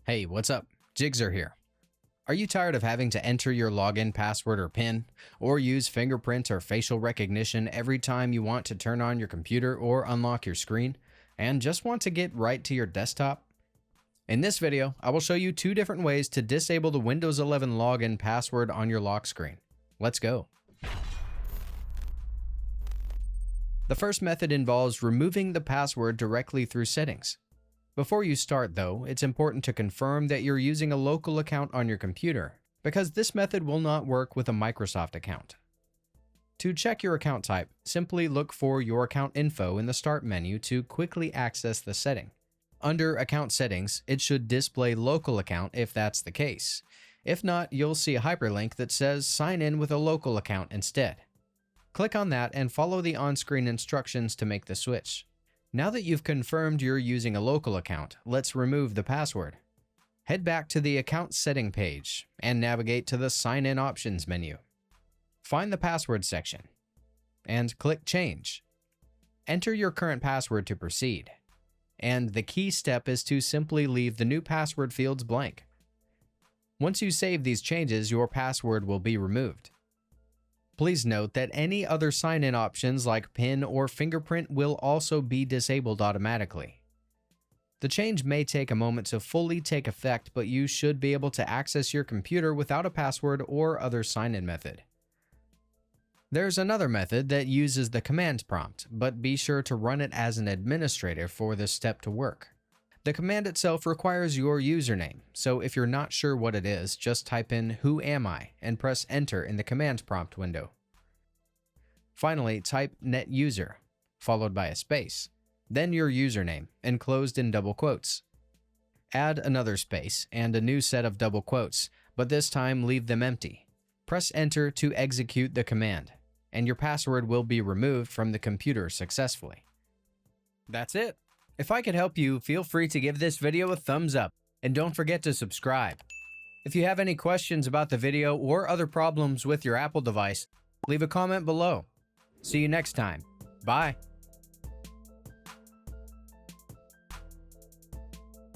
Hey, what's up? Jigxor here. Are you tired of having to enter your login password or PIN, or use fingerprint or facial recognition every time you want to turn on your computer or unlock your screen, and just want to get right to your desktop? In this video, I will show you two different ways to disable the Windows 11 login password on your lock screen. Let's go. The first method involves removing the password directly through settings. Before you start though, it's important to confirm that you're using a local account on your computer, because this method will not work with a Microsoft account. To check your account type, simply look for your account info in the Start menu to quickly access the setting. Under Account Settings, it should display Local Account if that's the case. If not, you'll see a hyperlink that says Sign in with a local account instead. Click on that and follow the on-screen instructions to make the switch. Now that you've confirmed you're using a local account, let's remove the password. Head back to the Account Setting page and navigate to the Sign In Options menu. Find the Password section and click Change. Enter your current password to proceed. And the key step is to simply leave the new password fields blank. Once you save these changes, your password will be removed. Please note that any other sign-in options like PIN or fingerprint will also be disabled automatically. The change may take a moment to fully take effect, but you should be able to access your computer without a password or other sign-in method. There's another method that uses the command prompt, but be sure to run it as an administrator for this step to work. The command itself requires your username, so if you're not sure what it is, just type in "Who am I?" and press Enter in the command prompt window. Finally, type "NetUser," followed by a space, then your username, enclosed in double quotes. Add another space and a new set of double quotes, but this time leave them empty. Press Enter to execute the command, and your password will be removed from the computer successfully. That's it. If I could help you, feel free to give this video a thumbs up, and don't forget to subscribe. If you have any questions about the video or other problems with your Apple device, leave a comment below. See you next time. Bye.